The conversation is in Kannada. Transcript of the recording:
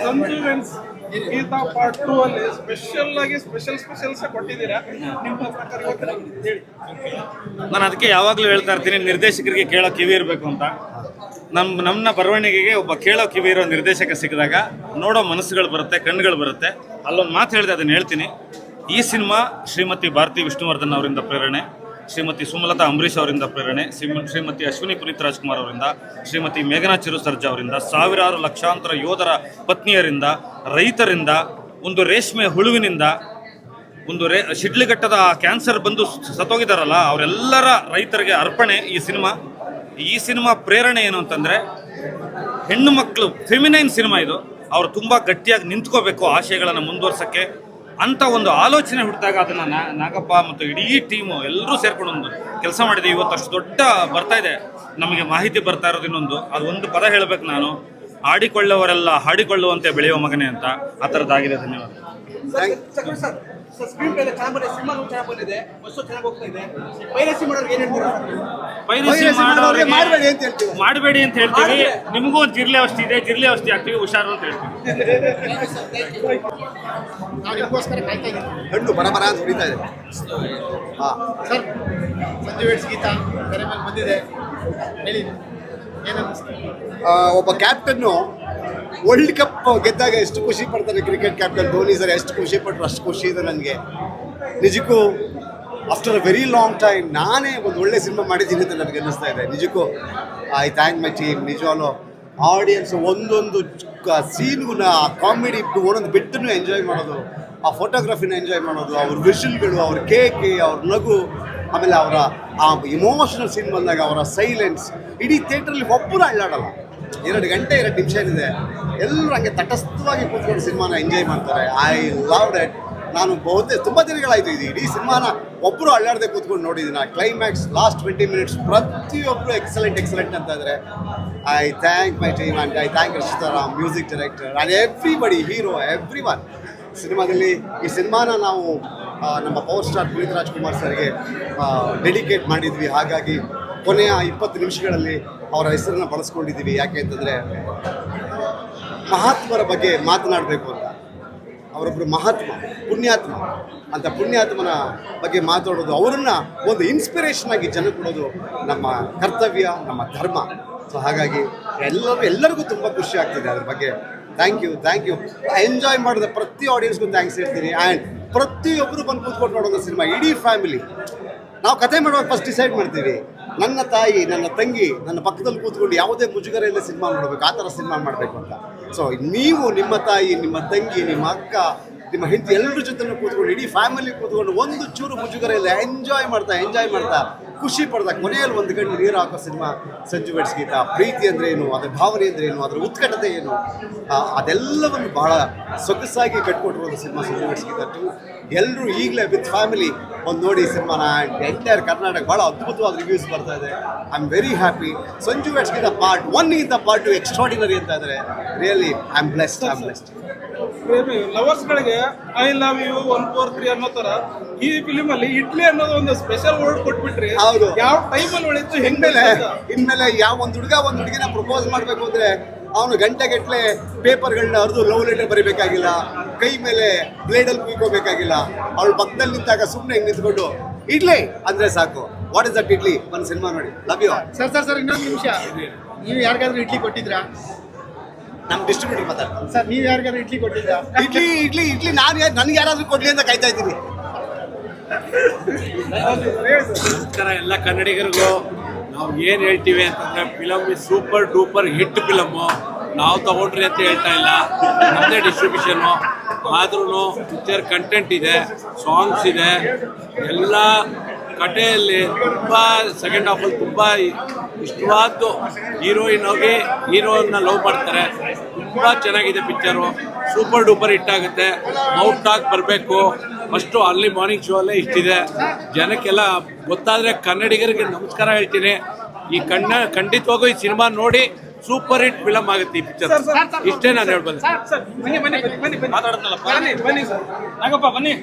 ಸಂಜುವೆನ್ಸ್ ಗೀತಾ ಪಾರ್ಟ್ 2 ಅಲ್ಲಿ ಸ್ಪೆಷಲ್ಸ್ ಕೊಟ್ಟಿದ್ದೀರಾ. ನಿಮ್ಮ ಪ್ರಕಾರ ಹೇಳಿ. ನಾನು ಅದಕ್ಕೆ ಯಾವಾಗಲೂ ಹೇಳ್ತಾ ಇರ್ತೀನಿ, ನಿರ್ದೇಶಕರಿಗೆ ಕೇಳೋ ಕಿವಿ ಇರಬೇಕು ಅಂತ. ನಮ್ಮ ಬರವಣಿಗೆಗೆ ಒಬ್ಬ ಕೇಳೋ ಕಿವಿ ಇರೋ ನಿರ್ದೇಶಕ ಸಿಕ್ಕಿದಾಗ ನೋಡೋ ಮನಸ್ಸುಗಳು ಬರುತ್ತೆ, ಕಣ್ಣುಗಳು ಬರುತ್ತೆ. ಅಲ್ಲೊಂದು ಮಾತು ಹೇಳಿದೆ, ಅದನ್ನು ಹೇಳ್ತೀನಿ. ಈ ಸಿನಿಮಾ ಶ್ರೀಮತಿ ಭಾರತಿ ವಿಷ್ಣುವರ್ಧನ್ ಅವರಿಂದ ಪ್ರೇರಣೆ, ಶ್ರೀಮತಿ ಸುಮಲತಾ ಅಂಬರೀಷ್ ಅವರಿಂದ ಪ್ರೇರಣೆ, ಶ್ರೀಮತಿ ಅಶ್ವಿನಿ ಪುನೀತ್ ರಾಜ್ಕುಮಾರ್ ಅವರಿಂದ, ಶ್ರೀಮತಿ ಮೇಘನಾ ಚಿರು ಸರ್ಜಾ ಅವರಿಂದ, ಸಾವಿರಾರು ಲಕ್ಷಾಂತರ ಯೋಧರ ಪತ್ನಿಯರಿಂದ, ರೈತರಿಂದ, ಒಂದು ರೇಷ್ಮೆ ಹುಳುವಿನಿಂದ, ಒಂದು ಶಿಡ್ಲಘಟ್ಟದ ಕ್ಯಾನ್ಸರ್ ಬಂದು ಸತ್ತೋಗಿದ್ದಾರಲ್ಲ ಅವರೆಲ್ಲರ ರೈತರಿಗೆ ಅರ್ಪಣೆ ಈ ಸಿನಿಮಾ ಪ್ರೇರಣೆ ಏನು ಅಂತಂದರೆ, ಹೆಣ್ಣು ಮಕ್ಕಳು ಫೆಮಿನೈನ್ ಸಿನಿಮಾ ಇದು. ಅವರು ತುಂಬ ಗಟ್ಟಿಯಾಗಿ ನಿಂತ್ಕೋಬೇಕು ಆಶಯಗಳನ್ನು ಮುಂದುವರ್ಸೋಕ್ಕೆ ಅಂತ ಒಂದು ಆಲೋಚನೆ ಹುಟ್ಟಿದಾಗ ಅದನ್ನು ನಾಗಪ್ಪ ಮತ್ತು ಇಡೀ ಟೀಮು ಎಲ್ಲರೂ ಸೇರ್ಕೊಂಡು ಒಂದು ಕೆಲಸ ಮಾಡಿದ್ದೀವಿ. ಇವತ್ತು ಅಷ್ಟು ದೊಡ್ಡ ಬರ್ತಾ ಇದೆ, ನಮಗೆ ಮಾಹಿತಿ ಬರ್ತಾ ಇರೋದು ಇನ್ನೊಂದು, ಅದು ಒಂದು ಪದ ಹೇಳಬೇಕು ನಾನು, ಆಡಿಕೊಳ್ಳುವವರೆಲ್ಲ ಹಾಡಿಕೊಳ್ಳುವಂತೆ ಬೆಳೆಯುವ ಮಗನೇ ಅಂತ. ಆ ಥರದ್ದಾಗಿದೆ. ಧನ್ಯವಾದ. ಮಾಡಬೇಡಿ ಅಂತ ಹೇಳ್ತೀವಿ. ನಿಮಗೂ ಒಂದು ಜಿರ್ಲೆ ಔಷಧಿ ಇದೆ, ಜಿರ್ಲೆ ಔಷಧಿ ಹಾಕ್ತೀವಿ, ಹುಷಾರು ಅಂತ ಹೇಳ್ತೀವಿ. ಹಣ್ಣು ಬರಬರ ಅಂತ ಹೊಡಿತಾ ಇದೆ. ಸರ್, ಸಂಜು ಗೀತಾ ಕರೆ ಮೇಲೆ ಬಂದಿದೆ, ಹೇಳಿ ಒಬ್ಬ ಕ್ಯಾಪ್ಟನ್ನು ವರ್ಲ್ಡ್ ಕಪ್ ಗೆದ್ದಾಗ ಎಷ್ಟು ಖುಷಿ ಪಡ್ತಾರೆ ಕ್ರಿಕೆಟ್ ಕ್ಯಾಪ್ಟನ್ ಧೋನಿ ಸರ್. ಎಷ್ಟು ಖುಷಿ ಪಟ್ಟರು ಅಷ್ಟು ಖುಷಿ ಇದೆ ನನಗೆ. ನಿಜಕ್ಕೂ after a very long time ನಾನೇ ಒಂದು ಒಳ್ಳೆ ಸಿನಿಮಾ ಮಾಡಿದ್ದೀನಿ ಅಂತ ನನಗೆ ಅನ್ನಿಸ್ತಾ ಇದೆ. ನಿಜಕ್ಕೂ ಐ ಥ್ಯಾಂಕ್ ಮೈ ಟೀಮ್. ನಿಜವಾಗ್ಲೂ ಆಡಿಯನ್ಸ್ ಒಂದೊಂದು ಸೀನ್ಗೂ ಕಾಮಿಡಿ ಒಂದೊಂದು ಬಿಟ್ಟನ್ನು ಎಂಜಾಯ್ ಮಾಡೋದು, ಆ ಫೋಟೋಗ್ರಫಿನ ಎಂಜಾಯ್ ಮಾಡೋದು, ಅವ್ರ ವಿಷಲ್ಗಳು, ಅವ್ರ ಕೇಕೆ, ಅವ್ರ ನಗು, ಆಮೇಲೆ ಅವರ ಆ ಇಮೋಷನಲ್ ಸೀನ್ ಬಂದಾಗ ಅವರ ಸೈಲೆನ್ಸ್. ಇಡೀ ಥಿಯೇಟ್ರಲ್ಲಿ ಒಬ್ಬರು ಅಳ್ಳಾಡಲ್ಲ. 2 ಗಂಟೆ 2 ನಿಮಿಷ ಏನಿದೆ, ಎಲ್ಲರೂ ಹಂಗೆ ತಟಸ್ಥವಾಗಿ ಕೂತ್ಕೊಂಡು ಸಿನಿಮಾನ ಎಂಜಾಯ್ ಮಾಡ್ತಾರೆ. I love debt. ನಾನು ತುಂಬ ದಿನಗಳಾಯಿತು ಇದು ಇಡೀ ಸಿನಿಮಾನ ಒಬ್ಬರು ಅಳ್ಳಾಡದೆ ಕೂತ್ಕೊಂಡು ನೋಡಿದ್ದೀನಿ. ಆ ಕ್ಲೈಮ್ಯಾಕ್ಸ್ ಲಾಸ್ಟ್ 20 ಮಿನಿಟ್ಸ್ ಪ್ರತಿಯೊಬ್ಬರು ಎಕ್ಸಲೆಂಟ್ ಅಂತ ಇದ್ದಾರೆ. I thank my team and I thank Rachita Ram, music director and everybody, hero, every one. ಸಿನಿಮಾದಲ್ಲಿ ಈ ಸಿನಿಮಾನ ನಾವು ನಮ್ಮ ಪವರ್ ಸ್ಟಾರ್ ಪುನೀತ್ ರಾಜ್ಕುಮಾರ್ ಸರ್ಗೆ ಡೆಡಿಕೇಟ್ ಮಾಡಿದ್ವಿ. ಹಾಗಾಗಿ ಕೊನೆಯ 20 ನಿಮಿಷಗಳಲ್ಲಿ ಅವರ ಹೆಸರನ್ನು ಬಳಸ್ಕೊಂಡಿದ್ದೀವಿ. ಯಾಕೆ ಅಂತಂದರೆ ಮಹಾತ್ಮರ ಬಗ್ಗೆ ಮಾತನಾಡಬೇಕು ಅಂತ. ಅವರೊಬ್ಬರು ಮಹಾತ್ಮ, ಪುಣ್ಯಾತ್ಮ ಅಂತ, ಪುಣ್ಯಾತ್ಮನ ಬಗ್ಗೆ ಮಾತಾಡೋದು, ಅವರನ್ನು ಒಂದು ಇನ್ಸ್ಪಿರೇಷನ್ ಆಗಿ ಜನ ಕೊಡೋದು ನಮ್ಮ ಕರ್ತವ್ಯ, ನಮ್ಮ ಧರ್ಮ. ಸೊ ಹಾಗಾಗಿ ಎಲ್ಲರಿಗೂ ತುಂಬ ಖುಷಿ ಆಗ್ತಿದೆ ಅದ್ರ ಬಗ್ಗೆ. Thank you. ಎಂಜಾಯ್ ಮಾಡಿದ ಪ್ರತಿ ಆಡಿಯನ್ಸ್ಗೂ ಥ್ಯಾಂಕ್ಸ್ ಹೇಳ್ತೀನಿ. ಆ್ಯಂಡ್ ಪ್ರತಿಯೊಬ್ಬರು ಬಂದು ಕೂತ್ಕೊಂಡು ನೋಡೋದು ಸಿನಿಮಾ, ಇಡೀ ಫ್ಯಾಮಿಲಿ. ನಾವು ಕತೆ ಮಾಡುವಾಗ ಫಸ್ಟ್ ಡಿಸೈಡ್ ಮಾಡ್ತೀವಿ, ನನ್ನ ತಾಯಿ, ನನ್ನ ತಂಗಿ ನನ್ನ ಪಕ್ಕದಲ್ಲಿ ಕೂತ್ಕೊಂಡು ಯಾವುದೇ ಮುಜುಗರ ಇಲ್ಲ ಸಿನಿಮಾ ಮಾಡಬೇಕು, ಆ ಥರ ಸಿನಿಮಾ ಮಾಡಬೇಕು ಅಂತ. ಸೊ ನೀವು ನಿಮ್ಮ ತಾಯಿ, ನಿಮ್ಮ ತಂಗಿ, ನಿಮ್ಮ ಅಕ್ಕ, ನಿಮ್ಮ ಹೆಂಡತಿ ಎಲ್ಲರ ಜೊತೆ ಕೂತ್ಕೊಂಡು ಇಡೀ ಫ್ಯಾಮಿಲಿ ಕೂತ್ಕೊಂಡು ಒಂದು ಚೂರು ಮುಜುಗರ ಇಲ್ಲ ಎಂಜಾಯ್ ಮಾಡ್ತಾ ಖುಷಿ ಪಡ್ದ ಕೊನೆಯಲ್ಲಿ ಒಂದು ಗಂಟೆ ನೀರು ಹಾಕೋ ಸಿನಿಮಾ ಸಂಜು ಗೀತಾ. ಪ್ರೀತಿ ಅಂದರೆ ಏನು, ಅದರ ಭಾವನೆ ಅಂದರೆ ಏನು, ಅದರ ಉತ್ಕಟತೆ ಏನು, ಅದೆಲ್ಲವನ್ನು ಬಹಳ ಸೊಗಸಾಗಿ ಕಟ್ಕೊಟ್ಟಿರೋದು ಸಿನಿಮಾ ಸಂಜು ಗೀತಾ 2. ಎಲ್ಲರೂ ಈಗಲೇ ವಿತ್ ಫ್ಯಾಮಿಲಿ ಒಂದು ನೋಡಿ ಸಿನಿಮಾನ. ಎಂಟೈರ್ ಕರ್ನಾಟಕ ಭಾಳ ಅದ್ಭುತವಾದ ರಿವ್ಯೂಸ್ ಬರ್ತಾ ಇದೆ. I am very happy. Sanju Geetha part 1 part 2 extraordinary ಅಂತ ಇದ್ದಾರೆ. Really I am blessed. ಲವರ್ಸ್ಗಳಿಗೆ ಐ ಲವ್ ಯು 1 4 3 ಅನ್ನೋ ತರ ಈ ಫಿಲಿಮ್ ಅಲ್ಲಿ ಇಡ್ಲಿ ಅನ್ನೋದು ಒಂದು ಸ್ಪೆಷಲ್ ವರ್ಡ್ ಕೊಟ್ಬಿಟ್ರಿ. ಹೌದು, ಯಾವ ಟೈಮಲ್ಲಿ ಹೊಳಿತು. ಇನ್ಮೇಲೆ ಯಾವ ಒಂದು ಹುಡುಗಿನ ಪ್ರಪೋಸ್ ಮಾಡಬೇಕು ಅಂದರೆ ಅವನು ಗಂಟೆಗಟ್ಟಲೆ ಪೇಪರ್ಗಳನ್ನ ಹರಿದು ಲವ್ ಲೆಟರ್ ಬರೀಬೇಕಾಗಿಲ್ಲ, ಕೈ ಮೇಲೆ ಬ್ಲೇಡಲ್ಲಿ ಕುಯ್ಕೋಬೇಕಾಗಿಲ್ಲ. ಅವಳು ಪಕ್ಕದಲ್ಲಿ ನಿಂತಾಗ ಸುಮ್ಮನೆ ಹೆಂಗೆ ನಿಂತ್ಕೊಂಡು ಇಡ್ಲಿ ಅಂದರೆ ಸಾಕು. What is that idli? ಒಂದು ಸಿನಿಮಾ ನೋಡಿ. Love you. ಸರ್ ಇನ್ನೊಂದು ನಿಮಿಷ, ನೀವು ಯಾರಿಗಾದ್ರೂ ಇಡ್ಲಿ ಕೊಟ್ಟಿದ್ರಾ? ನಮ್ಮ ಡಿಸ್ಟ್ರಿಬ್ಯೂಟರ್ ಮಾತಾಡ್ತಾರೆ. ಸರ್, ನೀವು ಯಾರಿಗಾದ್ರೂ ಇಡ್ಲಿ ಕೊಟ್ಟಿದ್ರಾ? ಇಡ್ಲಿ ನನಗೆ ಯಾರಾದರೂ ಕೊಡಲಿ ಅಂತ ಕಾಯ್ತಾ ಇದ್ದೀನಿ. ಎಲ್ಲ ಕನ್ನಡಿಗರಿಗೂ ನಾವು ಏನು ಹೇಳ್ತೀವಿ ಅಂತಂದರೆ, film super duper hit film. ನಾವು ತಗೊಂಡ್ರಿ ಅಂತ ಹೇಳ್ತಾ ಇಲ್ಲ, ನಮ್ಮದೇ ಡಿಸ್ಟ್ರಿಬ್ಯೂಷನು. ಆದ್ರೂ ಪಿಕ್ಚರ್ ಕಂಟೆಂಟ್ ಇದೆ, ಸಾಂಗ್ಸ್ ಇದೆ, ಎಲ್ಲ ಕಥೆಯಲ್ಲಿ ತುಂಬ ಸೆಕೆಂಡ್ ಹಾಫಲ್ಲಿ ತುಂಬ ಇಷ್ಟವಾದ್ದು ಹೀರೋಯಿನ್ ಹೋಗಿ ಹೀರೋನ ಲವ್ ಮಾಡ್ತಾರೆ. ತುಂಬ ಚೆನ್ನಾಗಿದೆ ಪಿಕ್ಚರು, ಸೂಪರ್ ಡೂಪರ್ ಹಿಟ್ ಆಗುತ್ತೆ. ಔಟ್ ಟಾಕ್ ಬರಬೇಕು ಫಸ್ಟು. ಅಲ್ಲಿ ಮಾರ್ನಿಂಗ್ ಶೋ ಅಲ್ಲೇ ಇಷ್ಟಿದೆ. ಜನಕ್ಕೆಲ್ಲ ಗೊತ್ತಾದರೆ ಕನ್ನಡಿಗರಿಗೆ ನಮಸ್ಕಾರ ಹೇಳ್ತೀನಿ. ಈ ಖಂಡಿತವಾಗೂ ಈ ಸಿನಿಮಾ ನೋಡಿ ಸೂಪರ್ ಹಿಟ್ ಫಿಲಮ್ ಆಗುತ್ತೆ ಈ ಪಿಕ್ಚರ್. ಇಷ್ಟೇ ನಾನು ಹೇಳ್ಬೋದು. ಬನ್ನಿ.